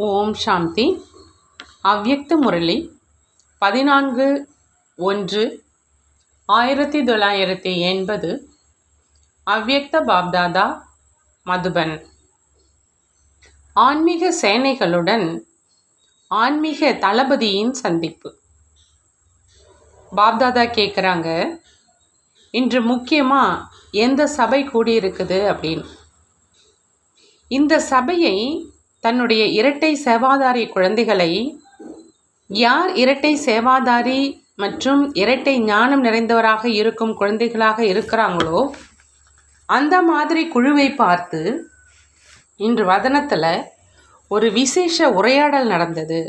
ஓம் சாந்தி. அவ்யக்த முரளி 14/1/1980. அவ்யக்த பாப்தாதா, மதுபன். ஆன்மீக சேனைகளுடன் ஆன்மீக தளபதியின் சந்திப்பு. பாப்தாதா கேட்குறாங்க, இன்று முக்கியமாக எந்த சபை கூடியிருக்குது அப்படின்னு. இந்த சபையை தன்னுடைய இரட்டை சேவாதாரி குழந்தைகளை, யார் இரட்டை சேவாதாரி மற்றும் இரட்டை ஞானம் நிறைந்தவராக இருக்கும் குழந்தைகளாக இருக்கிறாங்களோ அந்த மாதிரி குழுவை பார்த்து இன்று வதனத்தில் ஒரு விசேஷ உரையாடல் நடந்தது.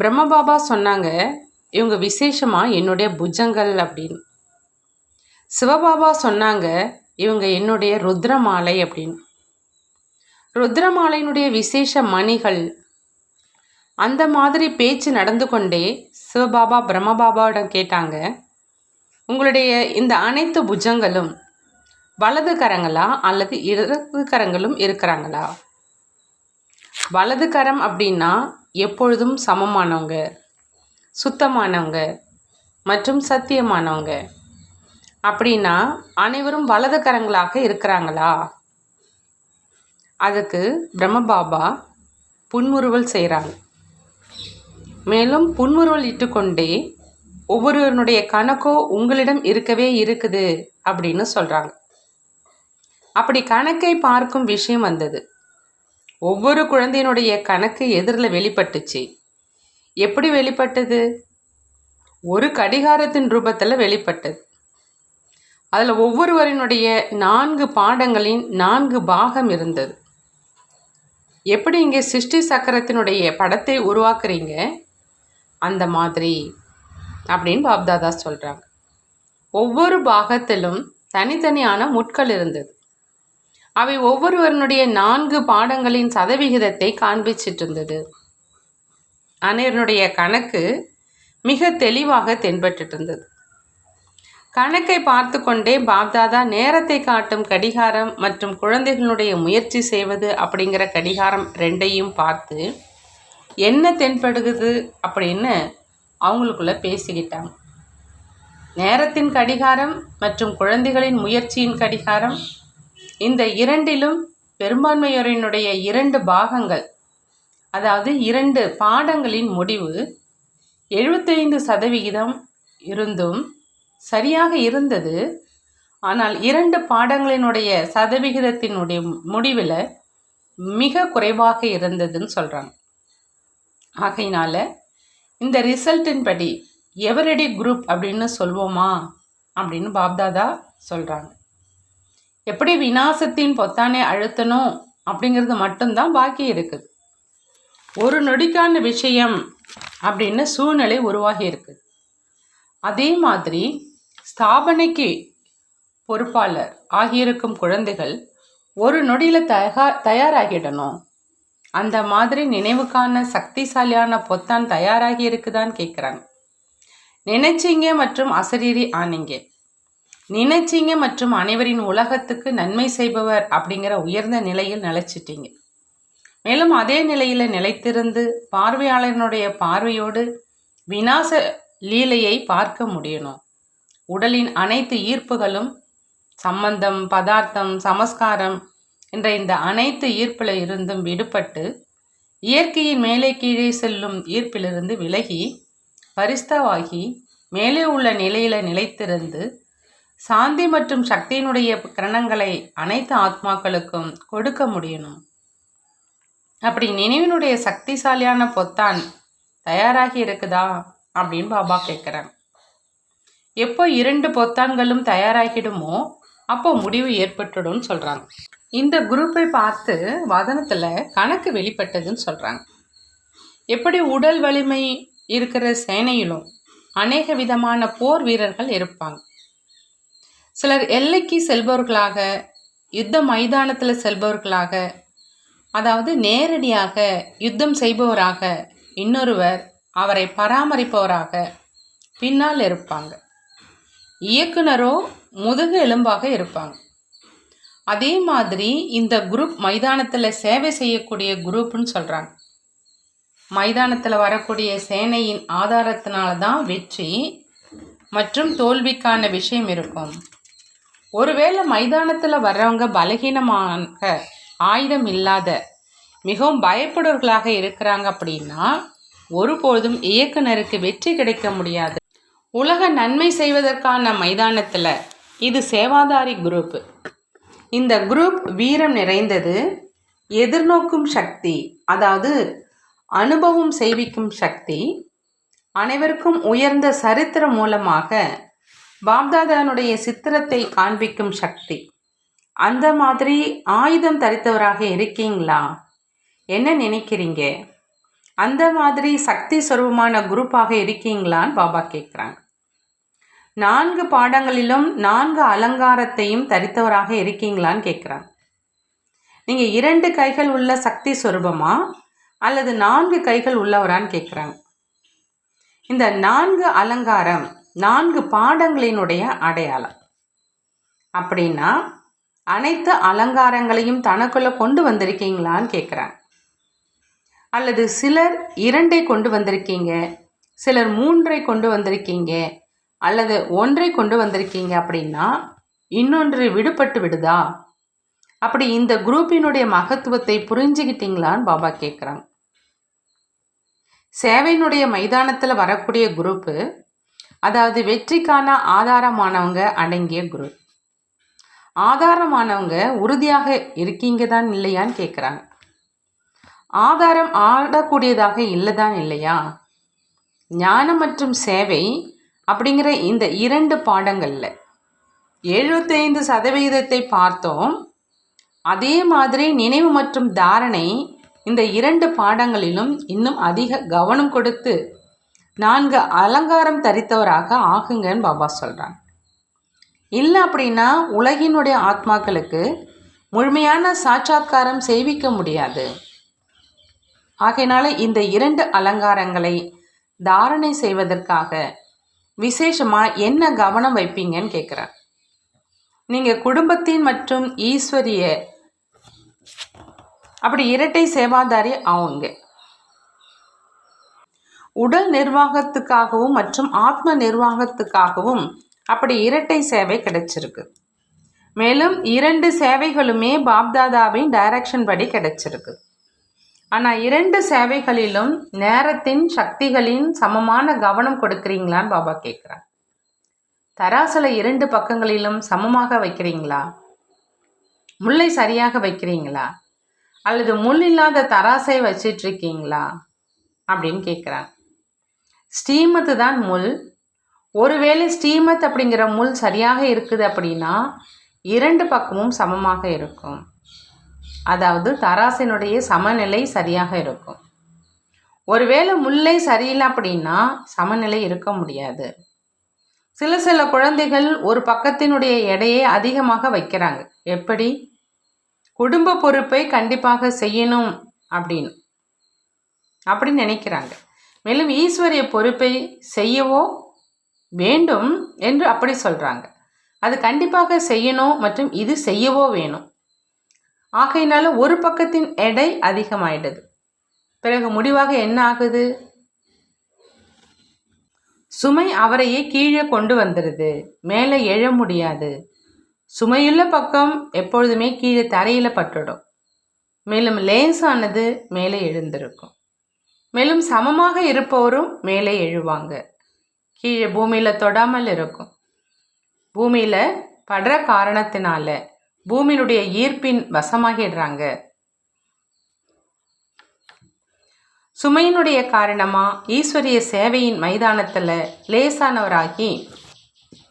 பிரம்மபாபா சொன்னாங்க, இவங்க விசேஷமாக என்னுடைய புஜங்கள் அப்படின்னு. சிவபாபா சொன்னாங்க, இவங்க என்னுடைய ருத்ரமாலை அப்படின்னு. ருத்ரமாலையினுடைய விசேஷ மணிகள். அந்த மாதிரி பேச்சு நடந்து கொண்டே சிவபாபா பிரம்மபாபாவிடம் கேட்டாங்க, உங்களுடைய இந்த அனைத்து புஜங்களும் வலது கரங்களா அல்லது இடது கரங்களும் இருக்கிறாங்களா? வலது கரம் அப்படின்னா எப்பொழுதும் சமமானவங்க, சுத்தமானவங்க மற்றும் சத்தியமானவங்க. அப்படின்னா அனைவரும் வலது கரங்களாக இருக்கிறாங்களா? அதுக்கு பிரம்மபாபா புன்முறுவல் செய்கிறாங்க. மேலும் புன்முறுவல் இட்டுக்கொண்டே ஒவ்வொருவனுடைய கணக்கோ உங்களிடம் இருக்கவே இருக்குது அப்படின்னு சொல்கிறாங்க. அப்படி கணக்கை பார்க்கும் விஷயம் வந்தது. ஒவ்வொரு குழந்தையினுடைய கணக்கு எதிரில் வெளிப்பட்டுச்சு. எப்படி வெளிப்பட்டது? ஒரு கடிகாரத்தின் ரூபத்தில் வெளிப்பட்டது. அதில் ஒவ்வொருவரினுடைய 4 பாடங்களின் 4 பாகம் இருந்தது. எப்படி இங்கே சிருஷ்டி சக்கரத்தினுடைய படத்தை உருவாக்குறீங்க அந்த மாதிரி அப்படின்னு பாப்தாதா சொல்கிறாங்க. ஒவ்வொரு பாகத்திலும் தனித்தனியான முட்கள் இருந்தது. அவை ஒவ்வொருவருடைய 4 பாடங்களின் சதவிகிதத்தை காண்பிச்சிட்டு இருந்தது. அனைவருடைய கணக்கு மிக தெளிவாக தென்பட்டு இருந்தது. கணக்கை பார்த்து கொண்டே பாப்தாதா நேரத்தை காட்டும் கடிகாரம் மற்றும் குழந்தைகளுடைய முயற்சி செய்வது அப்படிங்கிற கடிகாரம் 2ஐயும் பார்த்து என்ன தென்படுகிறது அப்படின்னு அவங்களுக்குள்ள பேசிக்கிட்டாங்க. நேரத்தின் கடிகாரம் மற்றும் குழந்தைகளின் முயற்சியின் கடிகாரம், இந்த இரண்டிலும் பெரும்பான்மையோரினுடைய 2 பாகங்கள், அதாவது 2 பாடங்களின் முடிவு 75% இருந்தும் சரியாக இருந்தது. ஆனால் 2 பாடங்களினுடைய சதவிகிதத்தினுடைய முடிவில் மிக குறைவாக இருந்ததுன்னு சொல்கிறாங்க. ஆகையினால இந்த ரிசல்ட்டின் படி எவரடி குரூப் அப்படின்னு சொல்வோமா அப்படின்னு பாப்தாதா சொல்கிறாங்க. எப்படி விநாசத்தின் பொத்தானை அழுத்தணும் அப்படிங்கிறது மட்டும்தான் பாக்கி இருக்குது. ஒரு நொடிக்கான விஷயம் அப்படின்னு சூழ்நிலை உருவாகி இருக்குது. அதே மாதிரி ஸ்தாபனைக்கு பொறுப்பாளர் ஆகியிருக்கும் குழந்தைகள் ஒரு நொடியில் தயாராகிடணும். அந்த மாதிரி நினைவுக்கான சக்திசாலியான பொத்தான் தயாராகி இருக்குதான்னு கேட்குறாங்க. நினைச்சிங்க மற்றும் அசரீரி ஆனீங்க. நினைச்சிங்க மற்றும் அனைவரின் உலகத்துக்கு நன்மை செய்பவர் அப்படிங்கிற உயர்ந்த நிலையில் நிலைச்சிட்டீங்க. மேலும் அதே நிலையில் நிலைத்திருந்து பார்வையாளர்களுடைய பார்வையோடு விநாச லீலையை பார்க்க முடியணும். உடலின் அனைத்து ஈர்ப்புகளும், சம்பந்தம், பதார்த்தம், சமஸ்காரம் என்ற இந்த அனைத்து ஈர்ப்பில் இருந்தும் விடுபட்டு இயற்கையின் மேலே கீழே செல்லும் ஈர்ப்பிலிருந்து விலகி பரிஸ்தாவாகி மேலே உள்ள நிலையில நிலைத்திருந்து சாந்தி மற்றும் சக்தியினுடைய கிரணங்களை அனைத்து ஆத்மாக்களுக்கும் கொடுக்க முடியணும். அப்படி நினைவினுடைய சக்திசாலியான பொத்தான் தயாராகி இருக்குதா அப்படின்னு பாபா கேட்குறாங்க. எப்போ 2 பொத்தான்களும் தயாராகிடுமோ அப்போ முடிவு ஏற்பட்டுடும் சொல்கிறாங்க. இந்த குரூப்பை பார்த்து வதனத்தில் கணக்கு வெளிப்பட்டதுன்னு சொல்கிறாங்க. எப்படி உடல் வலிமை இருக்கிற சேனையிலும் அநேக விதமான போர் வீரர்கள் இருப்பாங்க. சிலர் எல்லைக்கு செல்பவர்களாக, யுத்த மைதானத்தில் செல்பவர்களாக, அதாவது நேரடியாக யுத்தம் செய்பவராக, இன்னொருவர் அவரை பராமரிப்பவராக பின்னால் இருப்பாங்க. இயக்குனரோ முதுகு எலும்பாக இருப்பாங்க. அதே மாதிரி இந்த குரூப் மைதானத்தில் சேவை செய்யக்கூடிய குரூப்னு சொல்கிறாங்க. மைதானத்தில் வரக்கூடிய சேனையின் ஆதாரத்தினால தான் வெற்றி மற்றும் தோல்விக்கான விஷயம் இருக்கும். ஒருவேளை மைதானத்தில் வர்றவங்க பலகீனமாக ஆயுதம் இல்லாத மிகவும் பயப்படுவர்களாக இருக்கிறாங்க அப்படின்னா ஒருபோதும் இயக்குனருக்கு வெற்றி கிடைக்க முடியாது. உலக நன்மை செய்வதற்கான மைதானத்தில் இது சேவாதாரி குரூப். இந்த குரூப் வீரம் நிறைந்தது, எதிர்நோக்கும் சக்தி, அதாவது அனுபவம் செய்விக்கும் சக்தி, அனைவருக்கும் உயர்ந்த சரித்திரம் மூலமாக பாப்தாதானுடைய சித்திரத்தை காண்பிக்கும் சக்தி. அந்த மாதிரி ஆயுதம் தரித்தவராக இருக்கீங்களா? என்ன நினைக்கிறீங்க? அந்த மாதிரி சக்தி சொரூபமான குரூப்பாக இருக்கீங்களான்னு பாபா கேட்குறாங்க. 4 பாடங்களிலும் 4 அலங்காரத்தையும் தரித்தவராக இருக்கீங்களான்னு கேட்குறாங்க. நீங்கள் 2 கைகள் உள்ள சக்தி சொரூபமா அல்லது 4 கைகள் உள்ளவரான்னு கேட்குறாங்க. இந்த 4 அலங்காரம் 4 பாடங்களினுடைய அடையாளம். அப்படின்னா அனைத்து அலங்காரங்களையும் தனக்குள்ள கொண்டு வந்திருக்கீங்களான்னு கேட்குறாங்க. அல்லது சிலர் 2 கொண்டு வந்திருக்கீங்க, சிலர் 3 கொண்டு வந்திருக்கீங்க, அல்லது 1 கொண்டு வந்திருக்கீங்க அப்படின்னா இன்னொன்று விடுபட்டு விடுதா? அப்படி இந்த குரூப்பினுடைய மகத்துவத்தை புரிஞ்சுக்கிட்டீங்களான்னு பாபா கேட்குறாங்க. சேவையினுடைய மைதானத்தில் வரக்கூடிய குரூப்பு, அதாவது வெற்றிக்கான ஆதாரமானவங்க அடங்கிய குரூப். ஆதாரமானவங்க உறுதியாக இருக்கீங்க தான் இல்லையான்னு கேட்குறாங்க. ஆதாரம் ஆடக்கூடியதாக இல்லைதான் இல்லையா? ஞானம் மற்றும் சேவை அப்படிங்கிற இந்த 2 பாடங்களில் 75% பார்த்தோம். அதே மாதிரி நினைவு மற்றும் தாரணை இந்த 2 பாடங்களிலும் இன்னும் அதிக கவனம் கொடுத்து 4 அலங்காரம் தரித்தவராக ஆகுங்கன்னு பாபா சொல்கிறாங்க. இல்லை அப்படின்னா உலகினுடைய ஆத்மாக்களுக்கு முழுமையான சாட்சாத்காரம் செய்விக்க முடியாது. ஆகையினால இந்த 2 அலங்காரங்களை தாரணை செய்வதற்காக விசேஷமாக என்ன கவனம் வைப்பீங்கன்னு கேட்குறேன். நீங்கள் குடும்பத்தின் மற்றும் ஈஸ்வரிய அப்படி இரட்டை சேவாதாரி ஆகுங்க. உடல் நிர்வாகத்துக்காகவும் மற்றும் ஆத்ம நிர்வாகத்துக்காகவும் அப்படி இரட்டை சேவை கிடைச்சிருக்கு. மேலும் 2 சேவைகளுமே பாப்தாதாவின் டைரக்ஷன் படி கிடைச்சிருக்கு. ஆனால் 2 சேவைகளிலும் நேரத்தின் சக்திகளின் சமமான கவனம் கொடுக்குறீங்களான்னு பாபா கேட்குறாங்க. தராசில் 2 பக்கங்களிலும் சமமாக வைக்கிறீங்களா? முல்லை சரியாக வைக்கிறீங்களா? அல்லது முள் இல்லாத தராசை வச்சிட்ருக்கீங்களா அப்படின்னு கேட்குறாங்க. ஸ்ரீமத்து தான் முள். ஒருவேளை ஸ்ரீமத் அப்படிங்கிற முள் சரியாக இருக்குது அப்படின்னா 2 பக்கமும் சமமாக இருக்கும். அதாவது தராசினுடைய சமநிலை சரியாக இருக்கும். ஒருவேளை முல்லை சரியில்லை அப்படின்னா சமநிலை இருக்க முடியாது. சில குழந்தைகள் ஒரு பக்கத்தினுடைய எடையை அதிகமாக வைக்கிறாங்க. எப்படி? குடும்ப பொறுப்பை கண்டிப்பாக செய்யணும் அப்படின்னு நினைக்கிறாங்க. மேலும் ஈஸ்வரிய பொறுப்பை செய்யவோ வேண்டும் என்று அப்படி சொல்கிறாங்க. அது கண்டிப்பாக செய்யணும் மற்றும் இது செய்யவோ வேணும். ஆகையினால ஒரு பக்கத்தின் எடை அதிகமாயிடுது. பிறகு முடிவாக என்ன ஆகுது? சுமை அவரையே கீழே கொண்டு வந்துடுது. மேலே எழ முடியாது. சுமையுள்ள பக்கம் எப்பொழுதுமே கீழே தரையில் பட்டுடும். மேலும் லேசானது மேலே எழுந்திருக்கும். மேலும் சமமாக இருப்பவரும் மேலே எழுவாங்க. கீழே பூமியில் தொடாமல் இருக்கும். பூமியில் படுற காரணத்தினால பூமியினுடைய ஈர்ப்பின் வசமாகிடுறாங்க. சுமையினுடைய காரணமாக ஈஸ்வரிய சேவையின் மைதானத்தில் லேசானவராகி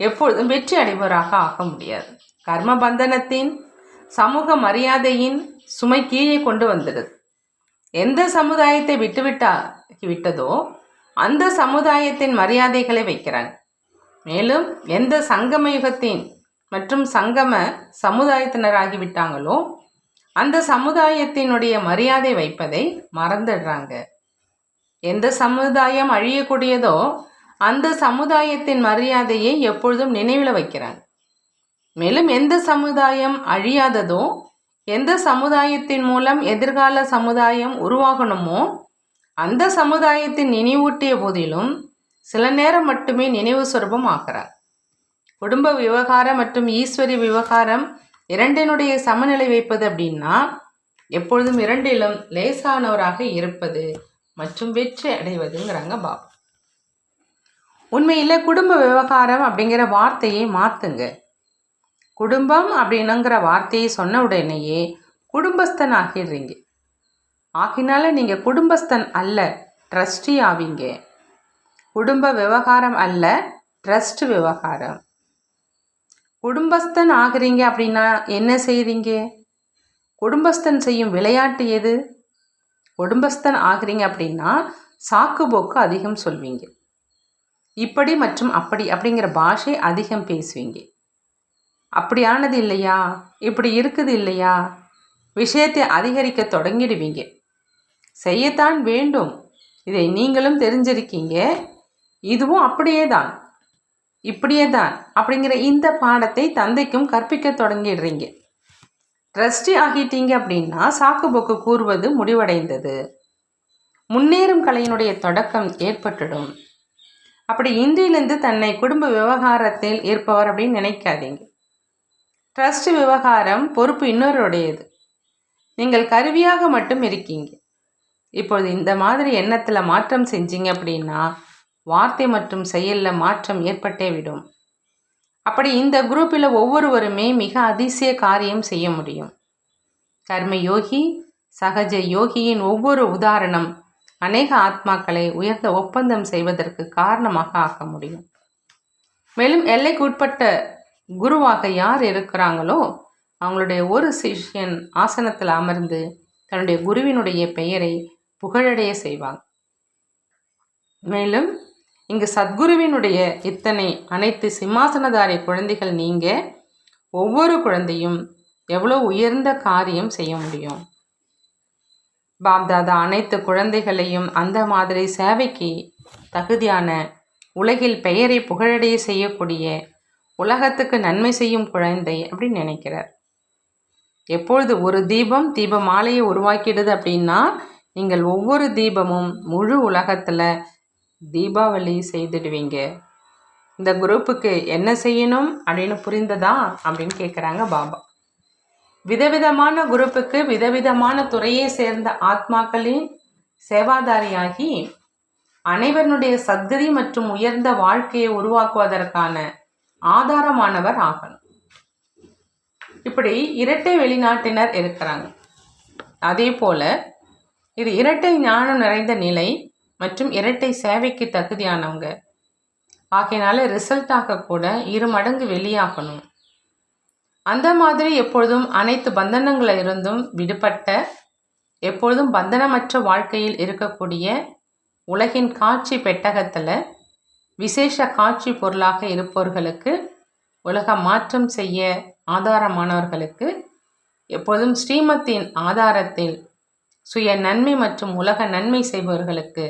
எப்பொழுதும் வெற்றி அடைபவராக ஆக முடியாது. கர்ம பந்தனத்தின் சமூக மரியாதையின் சுமை கீழே கொண்டு வந்துடுது. எந்த சமுதாயத்தை விட்டதோ அந்த சமுதாயத்தின் மரியாதைகளை வைக்கிறாங்க. மேலும் எந்த சங்கம யுகத்தின் மற்றும் சங்கம சமுதாயத்தினராகிவிட்டாங்களோ அந்த சமுதாயத்தினுடைய மரியாதை வைப்பதை மறந்துடுறாங்க. எந்த சமுதாயம் அழியக்கூடியதோ அந்த சமுதாயத்தின் மரியாதையை எப்பொழுதும் நினைவில் வைக்கிறாங்க. மேலும் எந்த சமுதாயம் அழியாததோ, எந்த சமுதாயத்தின் மூலம் எதிர்கால சமுதாயம் உருவாகணுமோ அந்த சமுதாயத்தின் நினைவூட்டிய போதிலும் சில நேரம் மட்டுமே நினைவு சொரூபம் ஆகிறார். குடும்ப விவகாரம் மற்றும் ஈஸ்வரி விவகாரம் இரண்டினுடைய சமநிலை வைப்பது அப்படின்னா எப்பொழுதும் இரண்டிலும் லேசானவராக இருப்பது மற்றும் வெற்றி அடைவதுங்கிறாங்க பாபா. உண்மையில் குடும்ப விவகாரம் அப்படிங்கிற வார்த்தையை மாற்றுங்க. குடும்பம் அப்படின்னுங்கிற வார்த்தையை சொன்ன உடனேயே குடும்பஸ்தன் ஆகிடுறீங்க. ஆகினால நீங்கள் குடும்பஸ்தன் அல்ல, ட்ரஸ்டி ஆவீங்க. குடும்ப விவகாரம் அல்ல, ட்ரஸ்ட் விவகாரம். குடும்பஸ்தன் ஆகிறீங்க அப்படின்னா என்ன செய்கிறீங்க? குடும்பஸ்தன் செய்யும் விளையாட்டு எது? குடும்பஸ்தன் ஆகிறீங்க அப்படின்னா சாக்கு போக்கு அதிகம் சொல்வீங்க. இப்படி மற்றும் அப்படி அப்படிங்கிற பாஷை அதிகம் பேசுவீங்க. அப்படியானது இல்லையா, இப்படி இருக்குது இல்லையா, விஷயத்தை அதிகரிக்க தொடங்கிடுவீங்க. செய்யத்தான் வேண்டும், இதை நீங்களும் தெரிஞ்சிருக்கீங்க. இதுவும் அப்படியே தான், இப்படியே தான் அப்படிங்கிற இந்த பாடத்தை தந்தைக்கும் கற்பிக்க தொடங்கிடுறீங்க. ட்ரஸ்டி ஆகிட்டீங்க அப்படின்னா சாக்கு போக்கு கூறுவது முடிவடைந்தது, முன்னேறும் கலையினுடைய தொடக்கம் ஏற்பட்டுடும். அப்படி இன்றிலிருந்து தன்னை குடும்ப விவகாரத்தில் இருப்பவர் அப்படின்னு நினைக்காதீங்க. ட்ரஸ்ட் விவகாரம் பொறுப்பு இன்னொருடையது. நீங்கள் கருவியாக மட்டும் இருக்கீங்க. இப்பொழுது இந்த மாதிரி எண்ணத்தில் மாற்றம் செஞ்சீங்க அப்படின்னா வார்த்தை மற்றும் செயலில் மாற்றம் ஏற்பட்டே விடும். அப்படி இந்த குரூப்பில் ஒவ்வொருவருமே மிக அதிசய காரியம் செய்ய முடியும். கர்ம யோகி, சகஜ யோகியின் ஒவ்வொரு உதாரணம் அநேக ஆத்மாக்களை உயர்ந்த ஒப்பந்தம் செய்வதற்கு காரணமாக ஆக்க முடியும். மேலும் எல்லைக்கு உட்பட்ட குருவாக யார் இருக்கிறாங்களோ அவங்களுடைய ஒரு சிஷ்யன் ஆசனத்தில் அமர்ந்து தன்னுடைய குருவினுடைய பெயரை புகழடைய செய்வாங்க. மேலும் இங்கு சத்குருவினுடைய இத்தனை அனைத்து சிம்மாசனதாரி குழந்தைகள் நீங்க ஒவ்வொரு குழந்தையும் எவ்வளோ உயர்ந்த காரியம் செய்ய முடியும். பாப்தாதா அனைத்து குழந்தைகளையும் அந்த மாதிரி சேவைக்கு தகுதியான, உலகில் பெயரை புகழடைய செய்யக்கூடிய, உலகத்துக்கு நன்மை செய்யும் குழந்தை அப்படின்னு நினைக்கிறார். எப்பொழுது ஒரு தீபம் தீப மாலையை உருவாக்கிடுது அப்படின்னா நீங்கள் ஒவ்வொரு தீபமும் முழு உலகத்தில் தீபாவளி செய்துடுவீங்க. இந்த குரூப்புக்கு என்ன செய்யணும் அப்படின்னு புரிந்ததா அப்படின்னு கேட்குறாங்க பாபா. விதவிதமான குரூப்புக்கு விதவிதமான துறையை சேர்ந்த ஆத்மாக்களின் சேவாதாரியாகி அனைவருடைய சத்கதி மற்றும் உயர்ந்த வாழ்க்கையை உருவாக்குவதற்கான ஆதாரமானவர் ஆகணும். இப்படி இரட்டை வெளிநாட்டினர் இருக்கிறாங்க. அதே போல இது இரட்டை ஞானம் நிறைந்த நிலை மற்றும் இரட்டை சேவைக்கு தகுதியானவங்க. ஆகையினால ரிசல்ட்டாக கூட 2 மடங்கு வெளியாகணும். அந்த மாதிரி எப்பொழுதும் அனைத்து பந்தனங்களில் இருந்தும் விடுபட்ட, எப்பொழுதும் பந்தனமற்ற வாழ்க்கையில் இருக்கக்கூடிய, உலகின் காட்சி பெட்டகத்தில் விசேஷ காட்சி பொருளாக இருப்பவர்களுக்கு, உலக மாற்றம் செய்ய ஆதாரமானவர்களுக்கு, எப்பொழுதும் ஸ்ரீமத்தின் ஆதாரத்தில் சுய நன்மை மற்றும் உலக நன்மை செய்பவர்களுக்கு,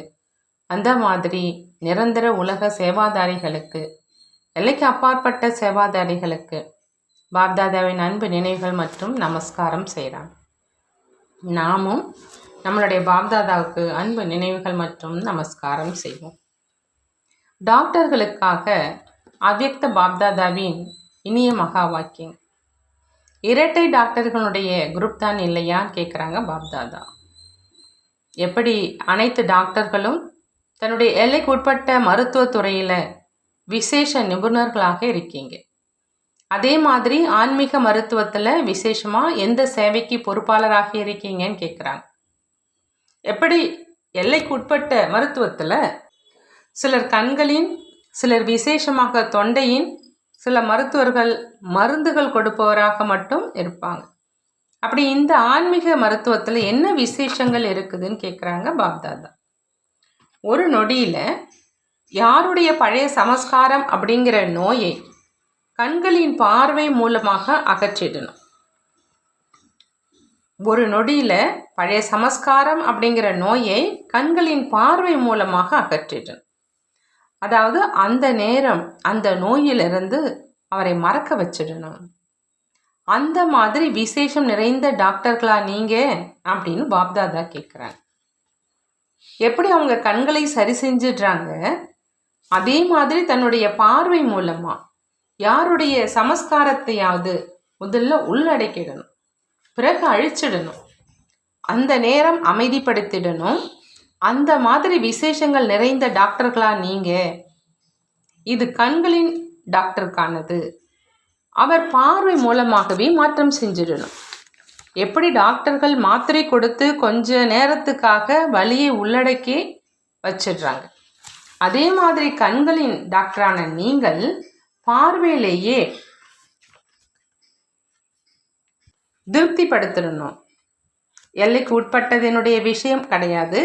அந்த மாதிரி நிரந்தர உலக சேவாதாரிகளுக்கு, எல்லைக்கு அப்பாற்பட்ட சேவாதாரிகளுக்கு பாப்தாதாவின் அன்பு நினைவுகள் மற்றும் நமஸ்காரம் செய்கிறான். நாமும் நம்மளுடைய பாப்தாதாவுக்கு அன்பு நினைவுகள் மற்றும் நமஸ்காரம் செய்வோம். டாக்டர்களுக்காக அவ்யக்த பாப்தாதாவின் இனிய மகா வாக்கியம். இரட்டை டாக்டர்களுடைய குரூப் தான் இல்லையான்னு கேட்குறாங்க பாப்தாதா. எப்படி அனைத்து டாக்டர்களும் தன்னுடைய எல்லைக்கு உட்பட்ட மருத்துவத்துறையில் விசேஷ நிபுணர்களாக இருக்கீங்க, அதே மாதிரி ஆன்மீக மருத்துவத்தில் விசேஷமாக எந்த சேவைக்கு பொறுப்பாளராக இருக்கீங்கன்னு கேட்குறாங்க. எப்படி எல்லைக்கு உட்பட்ட மருத்துவத்தில் சிலர் கண்களின், சிலர் விசேஷமாக தொண்டையின், சில மருத்துவர்கள் மருந்துகள் கொடுப்பவராக மட்டும் இருப்பாங்க. அப்படி இந்த ஆன்மீக மருத்துவத்தில் என்ன விசேஷங்கள் இருக்குதுன்னு கேட்குறாங்க பாப்தாதா. ஒரு நொடியில் யாருடைய பழைய சமஸ்காரம் அப்படிங்கிற நோயை கண்களின் பார்வை மூலமாக அகற்றிடணும். ஒரு நொடியில் பழைய சமஸ்காரம் அப்படிங்கிற நோயை கண்களின் பார்வை மூலமாக அகற்றிடணும். அதாவது அந்த நேரம் அந்த நோயிலிருந்து அவரை மறக்க வச்சிடணும். அந்த மாதிரி விசேஷம் நிறைந்த டாக்டர்களா நீங்க அப்படின்னு பாப்தாதா கேட்குறாங்க. எப்படி அவங்க கண்களை சரி செஞ்சிடுறாங்க, அதே மாதிரி தன்னுடைய பார்வை மூலமா யாருடைய சமஸ்காரத்தையாவது முதல்ல உள்ளடக்கிடணும், பிறகு அழிச்சிடணும், அந்த நேரம் அமைதிப்படுத்திடணும். அந்த மாதிரி விசேஷங்கள் நிறைந்த டாக்டர்களா நீங்க, இது கண்களின் டாக்டருக்கானது. அவர் பார்வை மூலமாகவே மாற்றம் செஞ்சிடணும். எப்படி டாக்டர்கள் மாத்திரை கொடுத்து கொஞ்ச நேரத்துக்காக வலியை உள்ளடக்கி வச்சிடுறாங்க, அதே மாதிரி கண்களின் டாக்டரான நீங்கள் பார்வையிலேயே திருப்திப்படுத்திடணும். எல்லைக்கு உட்பட்டதனுடைய விஷயம் கிடையாது,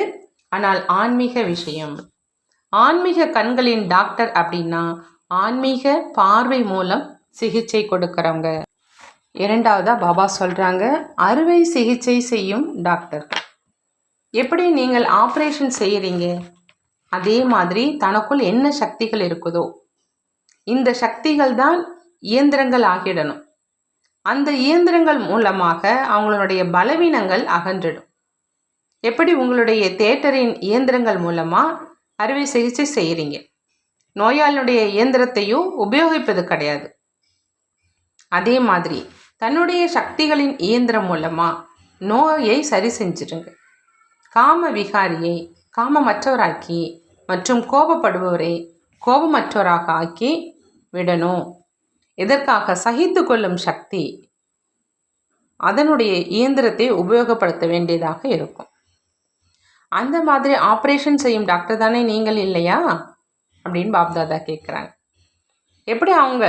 ஆனால் ஆன்மீக விஷயம். ஆன்மீக கண்களின் டாக்டர் அப்படின்னா ஆன்மீக பார்வை மூலம் சிகிச்சை கொடுக்கறவங்க. இரண்டாவதா பாபா சொல்றாங்க, அறுவை சிகிச்சை செய்யும் டாக்டர். எப்படி நீங்கள் ஆப்ரேஷன் செய்யறீங்க, அதே மாதிரி தனக்குள் என்ன சக்திகள் இருக்குதோ இந்த சக்திகள் தான் இயந்திரங்கள் ஆகிடணும். அந்த இயந்திரங்கள் மூலமாக அவங்களுடைய பலவீனங்கள் அகன்றிடும். எப்படி உங்களுடைய தியேட்டரின் இயந்திரங்கள் மூலமா அறுவை சிகிச்சை செய்யறீங்க, நோயாளியுடைய இயந்திரத்தையும் உபயோகிப்பது கிடையாது. அதே மாதிரி தன்னுடைய சக்திகளின் இயந்திரம் மூலமா நோயை சரி செஞ்சிடுங்க. காம விகாரியை காமமற்றவராக்கி மற்றும் கோபப்படுபவரை கோபமற்றவராக ஆக்கி விடணும். இதற்காக சகித்து கொள்ளும் சக்தி அதனுடைய இயந்திரத்தை உபயோகப்படுத்த வேண்டியதாக இருக்கும். அந்த மாதிரி ஆப்ரேஷன் செய்யும் டாக்டர் தானே நீங்கள் இல்லையா அப்படின்னு பாப்தாதா கேட்குறாங்க. எப்படி அவங்க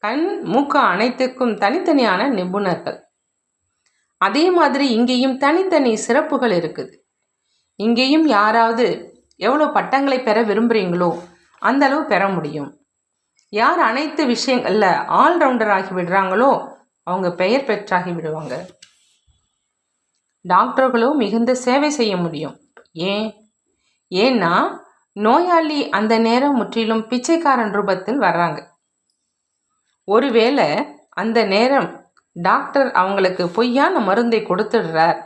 கண் மூக்கு அனைத்துக்கும் தனித்தனியான நிபுணர்கள், அதே மாதிரி இங்கேயும் தனித்தனி சிறப்புகள் இருக்குது. இங்கேயும் யாராவது எவ்வளோ பட்டங்களை பெற விரும்புகிறீங்களோ அந்த அளவு பெற முடியும். யார் அனைத்து விஷயங்களில் ஆல்ரவுண்டர் ஆகி விடுறாங்களோ அவங்க பெயர் பெற்றாகி விடுவாங்க. டாக்டர்களும் மிகுந்த சேவை செய்ய முடியும். ஏன்னா நோயாளி அந்த நேரம் முற்றிலும் பிச்சைக்காரன் ரூபத்தில் வர்றாங்க. ஒருவேளை அந்த நேரம் டாக்டர் அவங்களுக்கு பொய்யான மருந்தை கொடுத்துடுறார்,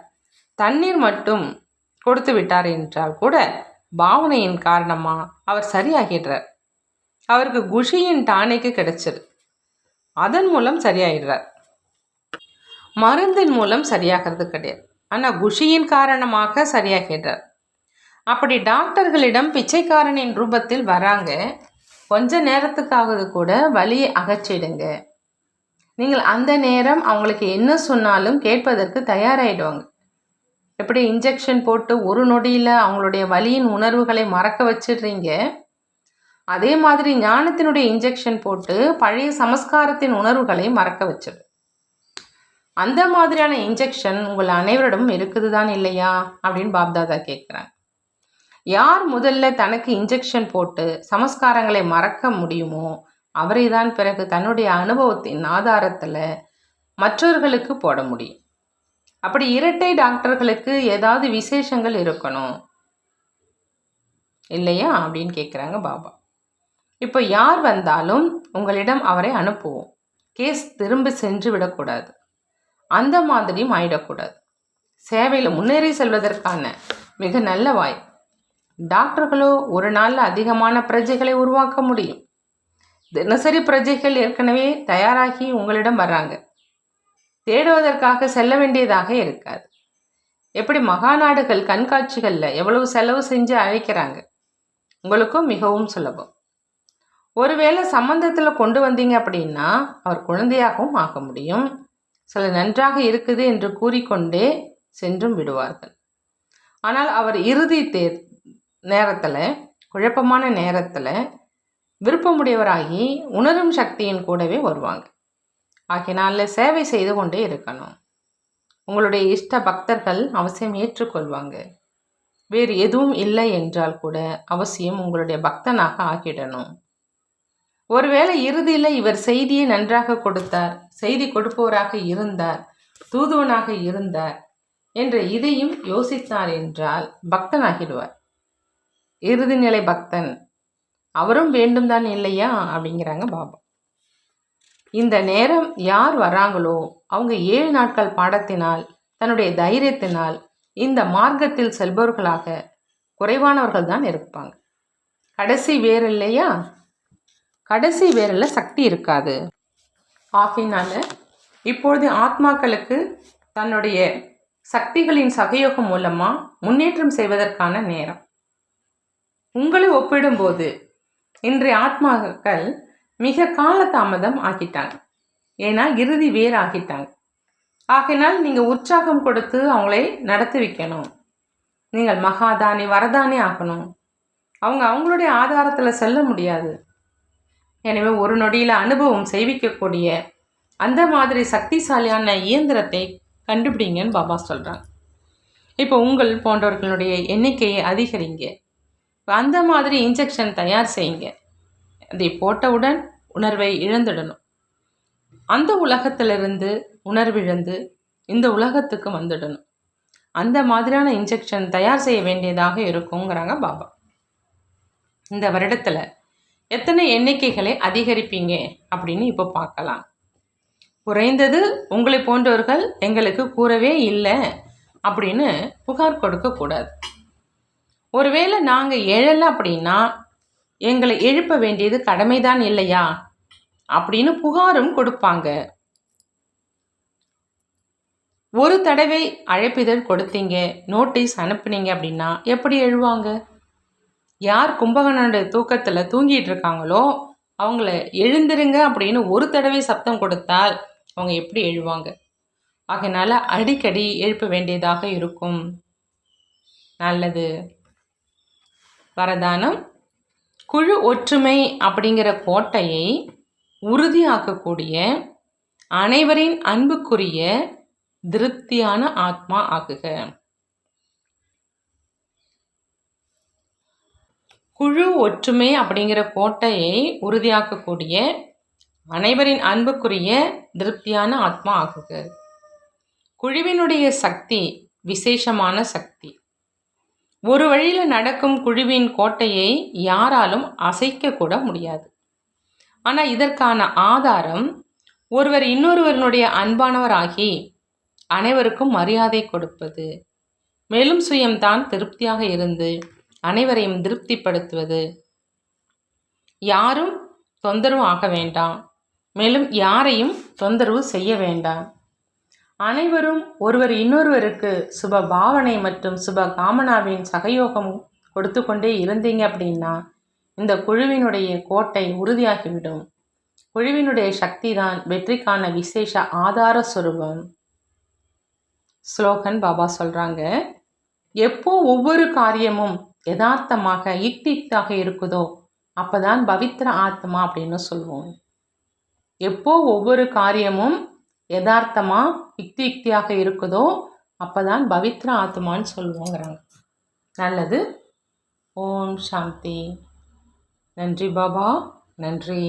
தண்ணீர் மட்டும் கொடுத்து விட்டார் என்றால் கூட பாவனையின் காரணமா அவர் சரியாகிடுறார். அவருக்கு குஷியின் டானிக்கு கிடைச்சது, அதன் மூலம் சரியாயிடுறார். மருந்தின் மூலம் சரியாகிறது கிடையாது, ஆனால் குஷியின் காரணமாக சரியாகிடுறார். அப்படி டாக்டர்களிடம் பிச்சைக்காரனின் ரூபத்தில் வராங்க. கொஞ்ச நேரத்துக்காவது கூட வலியை அகற்றிடுங்க. நீங்கள் அந்த நேரம் அவங்களுக்கு என்ன சொன்னாலும் கேட்பதற்கு தயாராகிடுவாங்க. எப்படி இன்ஜெக்ஷன் போட்டு ஒரு நொடியில் அவங்களுடைய வலியின் உணர்வுகளை மறக்க வச்சிடுறீங்க, அதே மாதிரி ஞானத்தினுடைய இன்ஜெக்ஷன் போட்டு பழைய சமஸ்காரத்தின் உணர்வுகளை மறக்க வச்சிடு. அந்த மாதிரியான இன்ஜெக்ஷன் உங்கள் அனைவரிடமும் இருக்குது தான் இல்லையா அப்படின்னு பாப்தாதா கேட்குறாங்க. யார் முதல்ல தனக்கு இன்ஜெக்ஷன் போட்டு சமஸ்காரங்களை மறக்க முடியுமோ அவரை தான் பிறகு தன்னுடைய அனுபவத்தின் ஆதாரத்தில் மற்றவர்களுக்கு போட முடியும். அப்படி இரட்டை டாக்டர்களுக்கு ஏதாவது விசேஷங்கள் இருக்கணும் இல்லையா அப்படின்னு கேட்குறாங்க பாபா. இப்போ யார் வந்தாலும் உங்களிடம் அவரை அனுப்புவோம். கேஸ் திரும்ப சென்று விடக்கூடாது, அந்த மாதிரியும் ஆயிடக்கூடாது. சேவையில் முன்னேறி செல்வதற்கான மிக நல்ல வாய்ப்பு. டாக்டர்களோ ஒரு நாளில் அதிகமான பிரஜைகளை உருவாக்க முடியும். தினசரி பிரஜைகள் ஏற்கனவே தயாராகி உங்களிடம் வர்றாங்க, தேடுவதற்காக செல்ல வேண்டியதாக இருக்காது. எப்படி மகாநாடுகள் கண்காட்சிகளில் எவ்வளவு செலவு செஞ்சு அழைக்கிறாங்க, உங்களுக்கும் மிகவும் சுலபம். ஒருவேளை சம்பந்தத்தில் கொண்டு வந்தீங்க அப்படின்னா அவர் குழந்தையாகவும் ஆக முடியும். சில நன்றாக இருக்குது என்று கூறிக்கொண்டே சென்றும் விடுவார்கள். ஆனால் அவர் இறுதி நேரத்தில், குழப்பமான நேரத்தில் விருப்பமுடையவராகி உணரும் சக்தியின் கூடவே வருவாங்க. ஆகையினால சேவை செய்து கொண்டே இருக்கணும். உங்களுடைய இஷ்ட பக்தர்கள் அவசியம் ஏற்றுக்கொள்வாங்க. வேறு எதுவும் இல்லை என்றால் கூட அவசியம் உங்களுடைய பக்தனாக ஆக்கிடணும். ஒருவேளை இறுதியில் இவர் செய்தியை நன்றாக கொடுத்தார், செய்தி கொடுப்பவராக இருந்தார், தூதுவனாக இருந்தார் என்ற இதையும் யோசித்தார் என்றால் பக்தனாகிடுவார். இறுதிநிலை பக்தன் அவரும் வேண்டும் தான் இல்லையா அப்படிங்கிறாங்க பாபா. இந்த நேரம் யார் வராங்களோ அவங்க 7 நாட்கள் பாடத்தினால் தன்னுடைய தைரியத்தினால் இந்த மார்க்கத்தில் செல்பவர்களாக குறைவானவர்கள் தான் இருப்பாங்க. கடைசி வேர் இல்லையா, கடைசி வேரில் சக்தி இருக்காது. ஆகையினால இப்பொழுது ஆத்மாக்களுக்கு தன்னுடைய சக்திகளின் சகயோகம் மூலமாக முன்னேற்றம் செய்வதற்கான நேரம். உங்களை ஒப்பிடும்போது இன்றைய ஆத்மாக்கள் மிக காலதாமதம் ஆகிட்டாங்க. ஏன்னா இறுதி வேர் ஆகிட்டாங்க. ஆகையினால் நீங்கள் உற்சாகம் கொடுத்து அவங்களை நடத்தி வைக்கணும். நீங்கள் மகாதானி வரதானி ஆகணும். அவங்க அவங்களுடைய ஆதாரத்தில் செல்ல முடியாது. எனவே ஒரு நொடியில் அனுபவம் செய்விக்கக்கூடிய அந்த மாதிரி சக்திசாலியான இயந்திரத்தை கண்டுபிடிங்கன்னு பாபா சொல்கிறாங்க. இப்போ உங்கள் போன்றவர்களுடைய எண்ணிக்கையை அதிகரிங்க. அந்த மாதிரி இன்ஜெக்ஷன் தயார் செய்யுங்க. அதை போட்டவுடன் உணர்வை இழந்துடணும். அந்த உலகத்திலிருந்து உணர்விழந்து இந்த உலகத்துக்கு வந்துடணும். அந்த மாதிரியான இன்ஜெக்ஷன் தயார் செய்ய வேண்டியதாக இருக்குங்கிறாங்க பாபா. இந்த வருடத்தில் எத்தனை எண்ணிக்கைகளை அதிகரிப்பீங்க அப்படின்னு இப்போ பார்க்கலாம். குறைந்தது உங்களை போன்றவர்கள் எங்களுக்கு கூறவே இல்லை அப்படின்னு புகார் கொடுக்கக்கூடாது. ஒருவேளை நாங்கள் எழலை அப்படின்னா எங்களை எழுப்ப வேண்டியது கடமைதான் இல்லையா அப்படின்னு புகாரும் கொடுப்பாங்க. ஒரு தடவை அழைப்பிதழ் கொடுத்தீங்க, நோட்டீஸ் அனுப்புனீங்க அப்படின்னா எப்படி எழுவாங்க? யார் கும்பகர்ணனுடைய தூக்கத்தில் தூங்கிட்டு இருக்காங்களோ அவங்கள எழுந்திருங்க அப்படின்னு ஒரு தடவை சப்தம் கொடுத்தால் அவங்க எப்படி எழுவாங்க? ஆகையினால அடிக்கடி எழுப்ப வேண்டியதாக இருக்கும். நல்லது. வரதானம், குழு ஒற்றுமை அப்படிங்கிற கோட்டையை உறுதியாக்கக்கூடிய அனைவரின் அன்புக்குரிய திருப்தியான ஆத்மா ஆகுக. குழு ஒற்றுமை அப்படிங்கிற கோட்டையை உறுதியாக்கக்கூடிய அனைவரின் அன்புக்குரிய திருப்தியான ஆத்மா ஆகுக. குழுவினுடைய சக்தி விசேஷமான சக்தி. ஒரு வழியில் நடக்கும் குழுவின் கோட்டையை யாராலும் அசைக்க கூட முடியாது. ஆனால் இதற்கான ஆதாரம் ஒருவர் இன்னொருவருடைய அன்பானவராகி அனைவருக்கும் மரியாதை கொடுப்பது, மேலும் சுயம்தான் திருப்தியாக இருந்து அனைவரையும் திருப்திப்படுத்துவது. யாரும் தொந்தரவு ஆக வேண்டாம், மேலும் யாரையும் தொந்தரவு செய்ய வேண்டாம். அனைவரும் ஒருவர் இன்னொருவருக்கு சுப பாவனை மற்றும் சுப காமனாவின் சகயோகம் கொடுத்து கொண்டே இருந்தீங்க அப்படின்னா இந்த குழுவினுடைய கோட்டை உறுதியாகிவிடும். குழுவினுடைய சக்தி தான் வெற்றிக்கான விசேஷ ஆதார சுரூபம். ஸ்லோகன் பாபா சொல்கிறாங்க, எப்போ ஒவ்வொரு காரியமும் யதார்த்தமாக யுக்தியாக இருக்குதோ அப்போதான் பவித்திர ஆத்மா அப்படின்னு சொல்லுவோம். எப்போ ஒவ்வொரு காரியமும் யதார்த்தமாக யுக்தியாக இருக்குதோ அப்போதான் பவித்திர ஆத்மான்னு சொல்லுவோங்கிறாங்க. நல்லது. ஓம் சாந்தி. நன்றி பாபா, நன்றி.